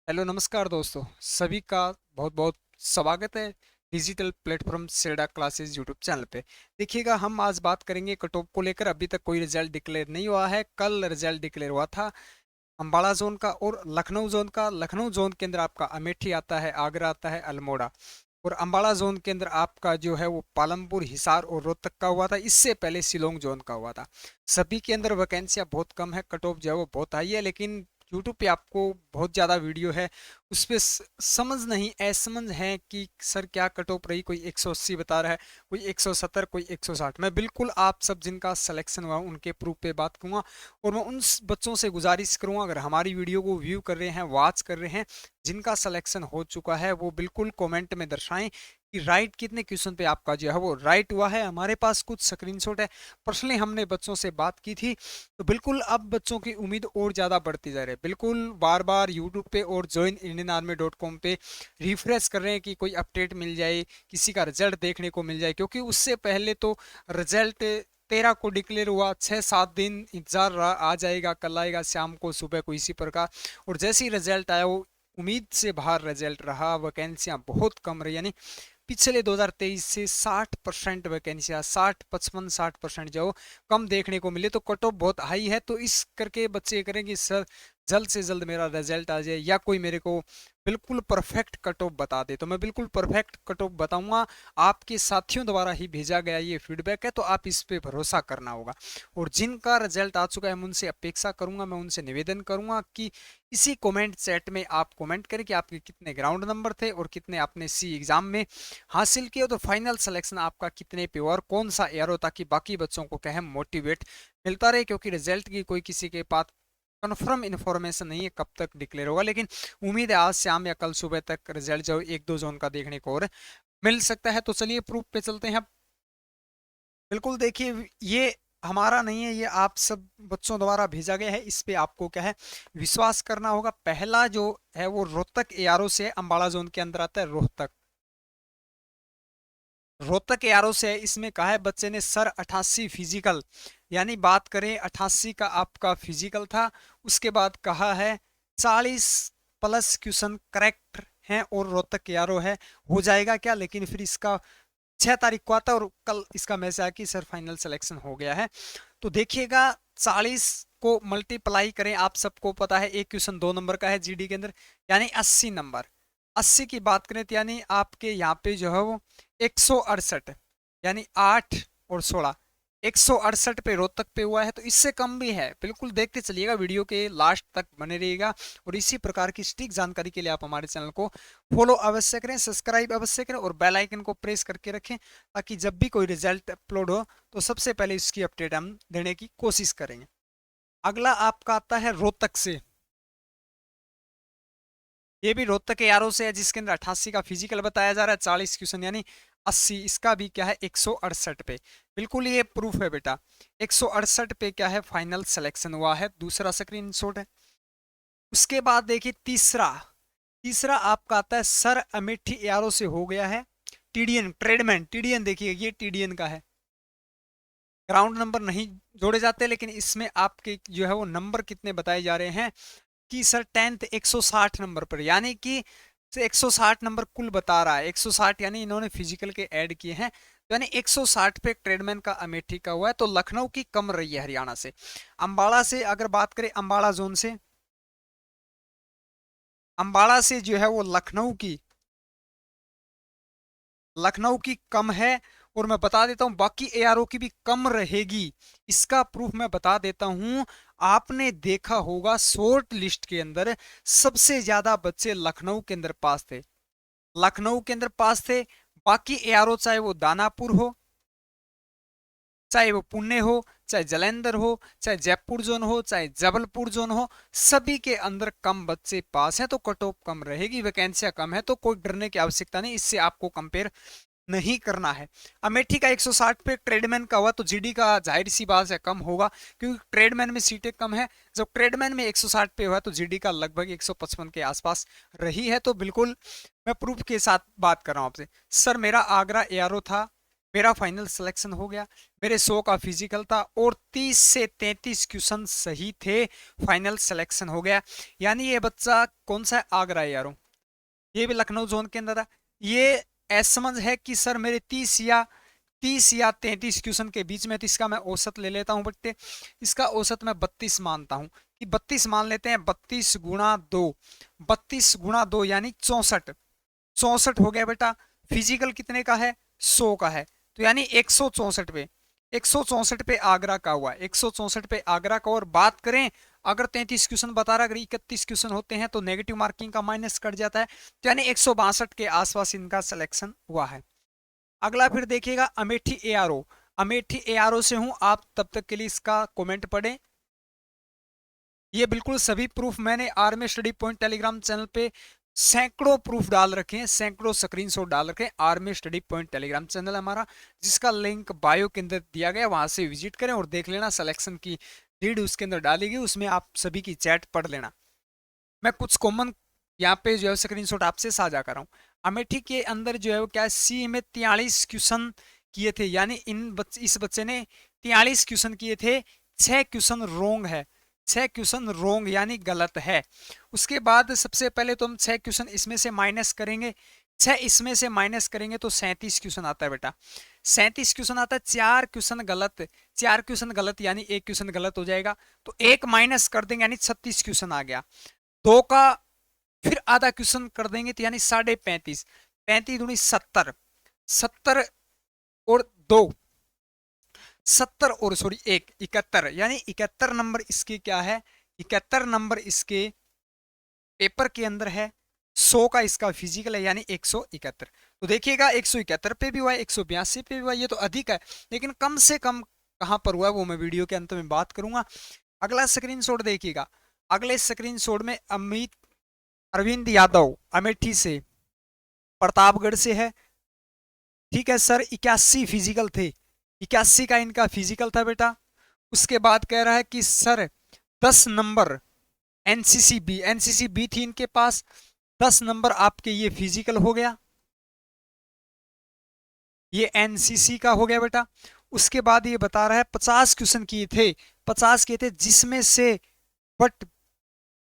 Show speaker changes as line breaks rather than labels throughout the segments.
Hello नमस्कार दोस्तों, सभी का बहुत बहुत स्वागत है डिजिटल प्लेटफॉर्म सेडा क्लासेस यूट्यूब चैनल पे। देखिएगा, हम आज बात करेंगे कट ऑफ को लेकर। अभी तक कोई रिजल्ट डिक्लेयर नहीं हुआ है। कल रिजल्ट डिक्लेयर हुआ था अंबाला जोन का और लखनऊ जोन का। लखनऊ जोन के अंदर आपका अमेठी आता है, आगरा आता है, अल्मोड़ा। और अंबाला जोन के अंदर आपका जो है वो पालमपुर, हिसार और रोहतक का हुआ था। इससे पहले शिलोंग जोन का हुआ था। सभी के अंदर वैकेंसियां बहुत कम है, कट ऑफ जो है वो बहुत हाई है। लेकिन यूट्यूब पे आपको बहुत ज़्यादा वीडियो है, उस पर समझ नहीं असमझ है कि सर क्या कट ऑफ रही। कोई 180 बता रहा है, कोई 170, कोई 160। मैं बिल्कुल आप सब जिनका सिलेक्शन हुआ उनके प्रूफ पे बात करूंगा। और मैं उन बच्चों से गुजारिश करूंगा, अगर हमारी वीडियो को व्यू कर रहे हैं, वॉच कर रहे हैं, जिनका सिलेक्शन हो चुका है, वो बिल्कुल कमेंट में दर्शाएं कि राइट कितने क्वेश्चन पे आपका जो है वो राइट हुआ है। हमारे पास कुछ स्क्रीनशॉट है। पर्सनली हमने बच्चों से बात की थी, तो बिल्कुल अब बच्चों की उम्मीद और ज़्यादा बढ़ती जा रही है। बिल्कुल बार बार यूट्यूब पे और joinindianarmy.com पे रिफ्रेश कर रहे हैं कि कोई अपडेट मिल जाए, किसी का रिजल्ट देखने को मिल जाए। क्योंकि उससे पहले तो रिजल्ट 13 को डिक्लेयर हुआ, 6-7 दिन इंतजार रहा, आ जाएगा, कल आएगा, शाम को, सुबह को, इसी प्रकार। और जैसे ही रिजल्ट आया वो उम्मीद से बाहर रिजल्ट रहा। वैकेंसियां बहुत कम रही, यानी पिछले 2023 से 60% वैकेंसियां, 60-55-60% जो कम देखने को मिले। तो कट ऑफ बहुत हाई है। तो इस करके बच्चे ये करेंगे सर जल्द से जल्द मेरा रिजल्ट आ जाए, या कोई मेरे को बिल्कुल परफेक्ट कट ऑफ बता दे। तो मैं बिल्कुल परफेक्ट कट ऑफ बताऊंगा। आपके साथियों द्वारा ही भेजा गया ये फीडबैक है, तो आप इस पे भरोसा करना होगा। और जिनका रिजल्ट आ चुका है, मैं उनसे अपेक्षा करूंगा, मैं उनसे निवेदन करूंगा कि इसी कमेंट सेट में आप कमेंट करें कि आपके कितने ग्राउंड नंबर थे और कितने आपने सी एग्जाम में हासिल किया। तो फाइनल सिलेक्शन आपका कितने पे हुआ और कौन सा एरो, ताकि बाकी बच्चों को कहें मोटिवेट मिलता रहे। क्योंकि रिजल्ट की कोई किसी के पास कन्फर्म इन्फॉर्मेशन नहीं है कब तक डिक्लेयर होगा। लेकिन उम्मीद है आज शाम या कल सुबह तक रिजल्ट जो 1-2 जोन का देखने को और मिल सकता है। तो चलिए प्रूफ पे चलते हैं। बिल्कुल देखिए, ये हमारा नहीं है, ये आप सब बच्चों द्वारा भेजा गया है। इस पे आपको क्या है, विश्वास करना होगा। पहला जो है वो रोहतक एआरओ से है, अंबाला जोन के अंदर आता है रोहतक। रोहतक एआरओ से है। इसमें कहा है बच्चे ने सर 88 फिजिकल, यानी बात करें 88 का आपका फिजिकल था। उसके बाद कहा है 40 प्लस क्वेश्चन करेक्ट हैं और रोहतक एआरओ है, हो जाएगा क्या। लेकिन फिर इसका 6 तारीख को आता है और कल इसका मैसेज आया कि सर फाइनल सिलेक्शन हो गया है। तो देखिएगा, 40 को मल्टीप्लाई करें, आप सबको पता है एक क्वेश्चन 2 नंबर का है जीडी के अंदर, यानी 80 नंबर। 80 की बात करें तो यानी आपके यहाँ पे जो है वो 168, यानी 8 और 16, 168 पे रोहतक पे हुआ है। तो इससे कम भी है। बिल्कुल देखते चलिएगा, वीडियो के लास्ट तक बने रहिएगा। और इसी प्रकार की सटीक जानकारी के लिए आप हमारे चैनल को फॉलो अवश्य करें, सब्सक्राइब अवश्य करें और बेल आइकन को प्रेस करके रखें, ताकि जब भी कोई रिजल्ट अपलोड हो तो सबसे पहले इसकी अपडेट हम देने की कोशिश करेंगे। अगला आपका आता है रोहतक से। ये भी रोहतक के यारों से है, जिसके अंदर 88 का फिजिकल बताया जा रहा है, 40 क्वेश्चन यानी 80। इसका भी क्या है 168 पे। बिल्कुल ये प्रूफ है बेटा, 168 पे क्या है फाइनल सिलेक्शन हुआ है। दूसरा स्क्रीनशॉट है। उसके बाद देखिए तीसरा, तीसरा आपका आता है सर अमेठी यारों से हो गया है टीडीएन ट्रेडमैन। टीडीएन देखिए, ये टीडीएन का है। ग्राउंड नंबर नहीं जोड़े जाते, लेकिन इसमें आपके जो है वो नंबर कितने बताए जा रहे हैं कि सर 10th 160 नंबर पर, यानी कि 160 नंबर कुल बता रहा है। 160 यानी इन्होंने फिजिकल के ऐड किए हैं, तो यानी 160 पे ट्रेडमैन का अमेठी का हुआ है। तो लखनऊ की कम रही है हरियाणा से। अंबाला से अगर बात करें, अंबाला जोन से, अंबाला से जो है वो लखनऊ की कम है। और मैं बता देता हूं बाकी एआरओ की भी कम रहेगी। इसका प्रूफ मैं बता देता हूं। आपने देखा होगा शॉर्ट लिस्ट के अंदर सबसे ज्यादा बच्चे लखनऊ के अंदर पास थे, लखनऊ के अंदर पास थे। बाकी एआरओ चाहे वो दानापुर हो, चाहे वो पुणे हो, चाहे जालंधर हो, चाहे जयपुर जोन हो, चाहे जबलपुर जोन हो, सभी के अंदर कम बच्चे पास हैं। तो कट ऑफ कम रहेगी, वैकेंसियां कम है, तो कोई डरने की आवश्यकता नहीं। इससे आपको कंपेयर नहीं करना है। अमेठी का 160 पे ट्रेडमैन का हुआ, तो जीडी का जाहिर सी बात है कम होगा, क्योंकि ट्रेडमैन में सीटें कम है। जब ट्रेडमैन में 160 पे हुआ तो जीडी का लगभग 155 के आसपास रही है। तो बिल्कुल मैं प्रूफ के साथ बात कर रहा हूं आपसे। सर मेरा आगरा एआरओ था, मेरा फाइनल सिलेक्शन हो गया। मेरे 100 का फिजिकल था और 30 से 33 क्वेश्चन सही थे, फाइनल सिलेक्शन हो गया। यानी ये बच्चा कौन सा है, आगरा है यारों, ये भी लखनऊ जोन के अंदर था। ये समझ है कि सर मेरे 30 या 33 क्वेश्चन के बीच में, तो इसका मैं औसत ले लेता हूं बट्टे, इसका औसत मैं 32 मानता हूं, कि 32 मान लेते हैं। 32 गुणा 2, 32 गुणा 2 यानी 64, 64 हो गया बेटा। फिजिकल कितने का है, 100 का है, तो यानी 164 पे, 164 पे आगरा का हुआ, 164 पे आगरा का। और बात करें, अगर 33 क्वेश्चन बता रहा, अगर 31 क्वेश्चन होते हैं तो नेगेटिव मार्किंग का माइनस कट जाता है, तो यानी 162 के आसपास इनका सिलेक्शन हुआ है। अगला फिर देखिएगा अमेठी एआरओ, अमेठी एआरओ से हूं, आप तब तक के लिए इसका कमेंट पढ़ें। ये बिल्कुल सभी प्रूफ मैंने army study point Telegram channel पे सैकड़ों प्रूफ डाल रखे हैं, सैकड़ों स्क्रीनशॉट डाल रखे हैं। Army study point Telegram channel हमारा, जिसका लिंक बायो के अंदर दिया गया, वहां से विजिट करें और देख लेना। सिलेक्शन की लीड उसके अंदर डाली गई, उसमें आप सभी की चैट पढ़ लेना। मैं कुछ कॉमन यहाँ पे जो है स्क्रीनशॉट आपसे साझा कर रहा हूँ। अमेठी के अंदर जो है वो क्या है, सी में 43 क्वेश्चन किए थे, यानी इस बच्चे ने 43 क्वेश्चन किए थे, 6 क्वेश्चन रोंग है, 6 क्वेश्चन रोंग यानी गलत है। उसके बाद सबसे पहले तो हम 6 क्वेश्चन इसमें से माइनस करेंगे, 6 इसमें से माइनस करेंगे तो 37 क्वेश्चन आता है बेटा, 37 क्वेश्चन आता है। 4 क्वेश्चन गलत, 4 क्वेश्चन गलत यानी एक क्वेश्चन गलत हो जाएगा, तो एक माइनस कर देंगे यानी 36 क्वेश्चन आ गया। 2 का फिर आधा क्वेश्चन कर देंगे तो यानी 35.5, 35 दूनी 70, 70 और 2, 70 और सॉरी 1, 71, यानी 71 नंबर इसके क्या है, 71 नंबर इसके पेपर के अंदर है। 100 का इसका फिजिकल है, यानी 171। तो देखिएगा 171 पे भी हुआ है, 182 पे भी हुआ है, ये तो अधिक है, लेकिन कम से कम कहां पर हुआ है वो मैं वीडियो के अंत में बात करूंगा। अगला स्क्रीनशॉट देखिएगा, अगले स्क्रीनशॉट में अमित अरविंद यादव अमेठी से, प्रतापगढ़ से है, ठीक है सर। 81 फिजिकल थे, 81 का इनका फिजिकल था बेटा। उसके बाद कह रहा है कि सर 10 नंबर एनसीसी बी थी इनके पास, 10 नंबर आपके ये फिजिकल हो गया, ये एनसीसी का हो गया बेटा। उसके बाद ये बता रहा है 50 क्वेश्चन किए थे, 50 किए थे, जिसमें से बट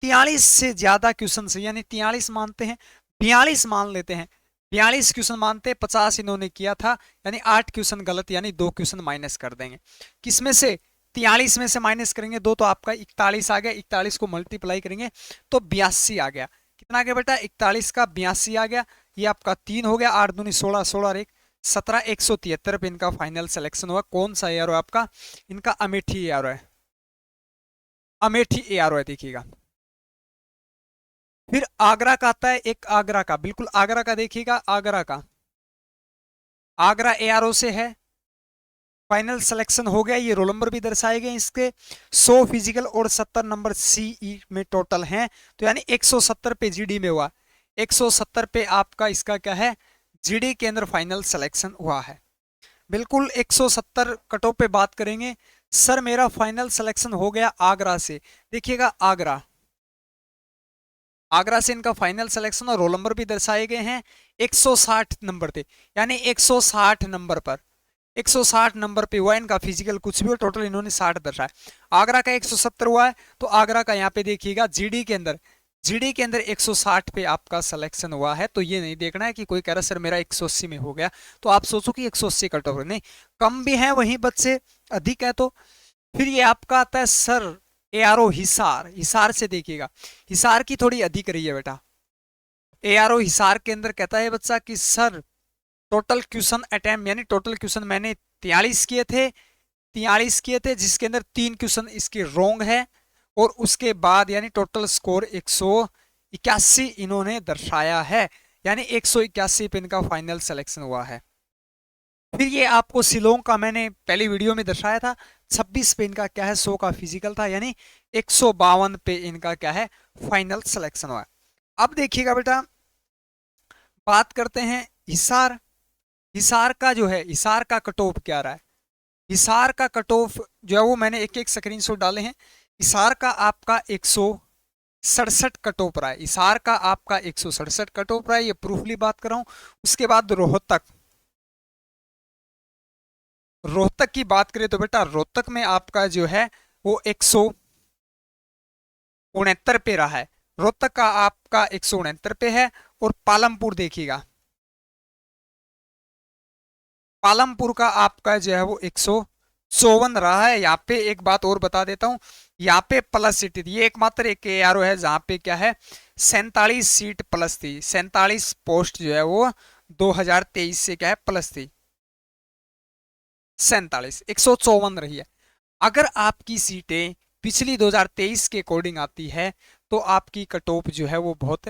43 से ज्यादा क्वेश्चन से, यानी 43 मानते हैं, 42 मान लेते हैं, 42 क्वेश्चन मानते हैं, 50 इन्होंने किया था, यानी 8 क्वेश्चन गलत, यानी 2 क्वेश्चन माइनस कर देंगे। किसमें से, 43 में से माइनस करेंगे 2 तो आपका 41 आ गया, 41 को मल्टीप्लाई करेंगे तो 82 आ गया। कितना आ गया बेटा, 41 का 82 आ गया, ये आपका 3 हो गया, 8 दूनी 16, 16 और 1 17, 173 पे इनका फाइनल सिलेक्शन हुआ। कौन सा एआरओ है आपका, इनका अमेठी एआरओ है, अमेठी एआरओ है, देखिएगा। फिर आगरा का आता है, एक आगरा का, बिल्कुल आगरा का देखिएगा, आगरा का, आगरा एआरओ से है, फाइनल सिलेक्शन हो गया। ये रोल नंबर भी दर्शाए गए इसके, 100 फिजिकल और 70 नंबर सीई में टोटल हैं, तो यानी 170 पे जीडी में हुआ, 170 पे आपका इसका क्या है, जीडी के अंदर फाइनल सिलेक्शन हुआ है। बिल्कुल 170 कटऑफ पे बात करेंगे। सर मेरा फाइनल सिलेक्शन हो गया आगरा से, देखिएगा आगरा, आगरा से इनका फाइनल सिलेक्शन और रोल नंबर भी दर्शाए गए हैं। 160 नंबर थे, यानी 160 नंबर पर, 160 नंबर पे हुआ इनका फिजिकल, कुछ भी हो, टोटल इन्होंने 60 दर्शाया। आगरा का 170 हुआ है, तो आगरा का यहाँ पे देखिएगा जीडी के अंदर, जीडी के अंदर 160 पे आपका सिलेक्शन हुआ है। तो ये नहीं देखना है कि कोई कह रहा सर मेरा 180 में हो गया, तो आप सोचो कि 180 कट ऑफ, नहीं, कम भी है वहीं बच्चे, अधिक है। तो फिर ये आपका आता है सर एआरओ हिसार, हिसार से देखिएगा, हिसार की थोड़ी अधिक रही है बेटा। एआरओ हिसार के अंदर कहता है बच्चा कि सर टोटल क्वेश्चन अटेम्प्ट, यानी टोटल क्वेश्चन मैंने 43 किए थे, 43 किए थे, जिसके अंदर 3 क्वेश्चन इसके रोंग है, और उसके बाद यानी टोटल स्कोर 181 इन्होंने दर्शाया है, यानी 181 पे इनका फाइनल सिलेक्शन हुआ है। फिर ये आपको शिलोंग का मैंने पहली वीडियो में दर्शाया था, 26 पे इनका क्या है, 100 का फिजिकल था, यानी 152 पे इनका क्या है, फाइनल सिलेक्शन हुआ है। अब देखिएगा बेटा, बात करते हैं हिसार, हिसार का जो है, हिसार का कट ऑफ क्या रहा है, हिसार का कट ऑफ जो है वो मैंने एक एक स्क्रीनशॉट डाले हैं। हिसार का आपका 167 कट ऑफ रहा है, हिसार का आपका 167 कट ऑफ रहा है, ये प्रूफली बात कर रहा हूं। उसके बाद रोहतक, रोहतक की बात करें तो बेटा रोहतक में आपका जो है वो 169 पे रहा है। रोहतक का आपका 169 पे है। और पालमपुर देखिएगा, पालमपुर का आपका जो है वो 154 रहा है। यहाँ पे एक बात और बता देता हूँ, यहाँ पे प्लस सीट थी, ये एकमात्र एक एआरओ है जहाँ पे क्या है 47 सीट प्लस थी। 47 पोस्ट जो है वो 2023 से क्या है प्लस थी। 47 154 रही है। अगर आपकी सीटें पिछली 2023 के अकॉर्डिंग आती है तो आपकी कट ऑफ जो है वो बहुत,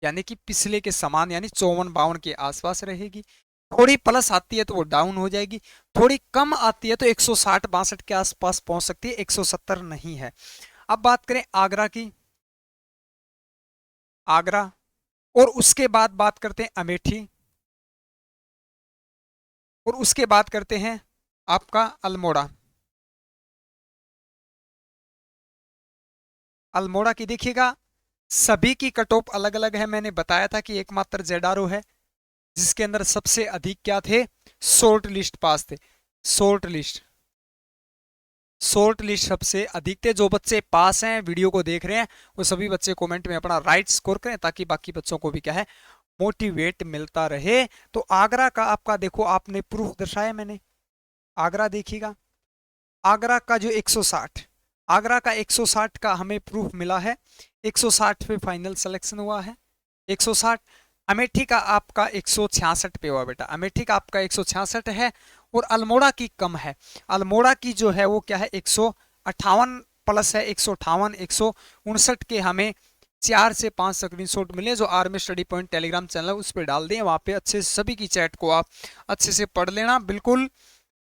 यानी कि पिछले के समान, यानी 54-52 के आसपास रहेगी। थोड़ी प्लस आती है तो वो डाउन हो जाएगी, थोड़ी कम आती है तो 160-62 के आसपास पहुंच सकती है, 170 नहीं है। अब बात करें आगरा की, आगरा, और उसके बाद बात करते हैं अमेठी, और उसके बाद करते हैं आपका अल्मोड़ा। अल्मोड़ा की देखिएगा, सभी की कट ऑफ अलग अलग है। मैंने बताया था कि एकमात्र जेडारो है जिसके अंदर सबसे अधिक क्या थे, शॉर्ट लिस्ट पास थे। शॉर्ट लिस्ट, शॉर्ट लिस्ट सबसे अधिक थे। जो बच्चे पास हैं वीडियो को देख रहे हैं वो सभी बच्चे कमेंट में अपना राइट स्कोर करें ताकि बाकी बच्चों को भी क्या है मोटिवेट मिलता रहे। तो आगरा का आपका देखो, आपने प्रूफ दर्शाया मैंने, आगरा देखिएगा, आगरा का जो 160, आगरा का 160 का हमें प्रूफ मिला है, 160 पे फाइनल सिलेक्शन हुआ है 160। अमेठी का आपका 166 पे हुआ बेटा, अमेठी का आपका 166 है। और अल्मोड़ा की कम है, अल्मोड़ा की जो है वो क्या है 158 प्लस है, 158 159 के हमें 4 से 5 स्क्रीनशॉट मिले जो army study point Telegram channel उस पर डाल दें, वहाँ पे अच्छे से सभी की चैट को आप अच्छे से पढ़ लेना। बिल्कुल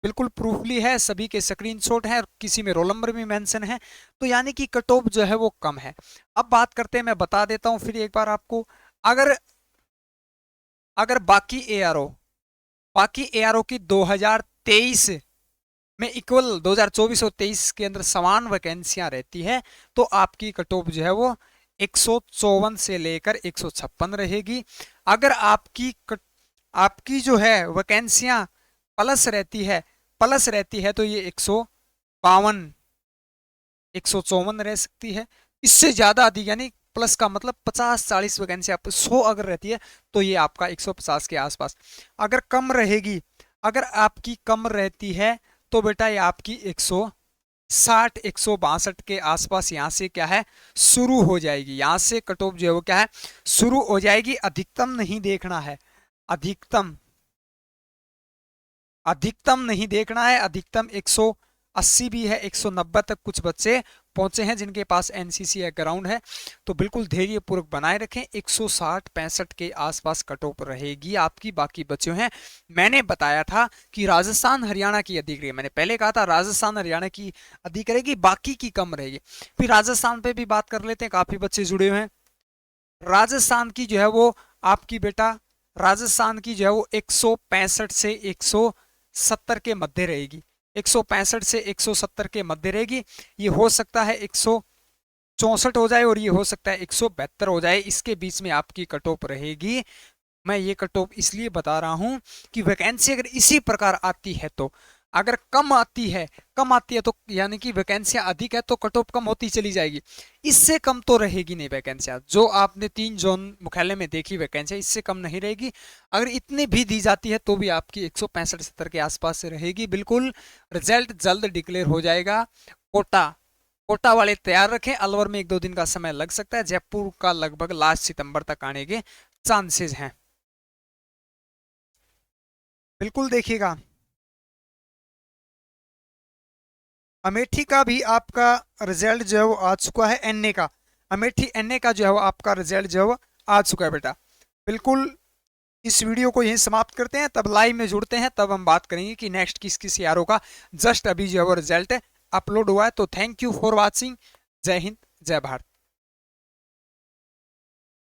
बिल्कुल प्रूफली है, सभी के स्क्रीनशॉट हैं, किसी में रोल नंबर भी मेंशन है, तो यानी कि कट ऑफ जो है वो कम है। अब बात करते हैं, मैं बता देता हूं फिर एक बार आपको, अगर अगर बाकी एआरओ की 2023 में इक्वल 2024 और 23 के अंदर समान वैकेंसियां रहती है तो आपकी कट ऑफ जो है वो 154 से लेकर 156 रहेगी। अगर आपकी जो है वैकेंसियां प्लस रहती है, प्लस रहती है तो ये 152 154 रह सकती है। इससे ज्यादा अधिक, यानी प्लस का मतलब 50-40 वैकेंसी आप 100 अगर रहती है तो ये आपका 150 के आसपास। अगर कम रहेगी, अगर आपकी कम रहती है तो बेटा ये आपकी 160 162 के आसपास यहाँ से क्या है शुरू हो जाएगी, यहाँ से कट ऑफ जो है वो क्या है शुरू हो जाएगी। अधिकतम नहीं देखना है, अधिकतम अधिकतम नहीं देखना है। अधिकतम 180 भी है, 190 तक कुछ बच्चे पहुंचे हैं जिनके पास एनसीसी ग्राउंड है। तो बिल्कुल धैर्य पूर्वक बनाए रखें, 160-65 के आसपास कट ऑफ रहेगी आपकी। बाकी बच्चे हैं, मैंने बताया था कि राजस्थान हरियाणा की अधिक रहेगी, मैंने पहले कहा था राजस्थान हरियाणा की अधिक रहेगी, बाकी की कम रहेगी। फिर राजस्थान पे भी बात कर लेते हैं, काफी बच्चे जुड़े हुए हैं। राजस्थान की जो है वो आपकी बेटा, राजस्थान की जो है वो 165 से 170 के मध्य रहेगी, 165 से 170 के मध्य रहेगी। ये हो सकता है 164 हो जाए और ये हो सकता है 172 हो जाए, इसके बीच में आपकी कट ऑफ रहेगी। मैं ये कट ऑफ इसलिए बता रहा हूं कि वैकेंसी अगर इसी प्रकार आती है तो, अगर कम आती है तो यानी कि वैकेंसियां अधिक है तो कट ऑफ कम होती चली जाएगी, इससे कम तो रहेगी नहीं वैकेंसियां। जो आपने 3 जोन मुख्यालय में देखी वैकेंसियां इससे कम नहीं रहेगी। अगर इतनी भी दी जाती है तो भी आपकी 165-70 के आसपास से रहेगी। बिल्कुल रिजल्ट जल्द डिक्लेयर हो जाएगा। कोटा, कोटा वाले तैयार रखें, अलवर में 1-2 दिन का समय लग सकता है, जयपुर का लगभग लास्ट सितंबर तक आने के चांसेस हैं। बिल्कुल देखिएगा, अमेठी का भी आपका रिजल्ट जो है वो आ चुका है, एनए का, अमेठी एनए का जो है वो आपका रिजल्ट जो है वो आ चुका है बेटा। बिल्कुल इस वीडियो को यहीं समाप्त करते हैं, तब लाइव में जुड़ते हैं, तब हम बात करेंगे कि नेक्स्ट किस किस यारों का जस्ट अभी जो है वो रिजल्ट अपलोड हुआ है। तो थैंक यू फॉर वॉचिंग, जय हिंद जय भारत।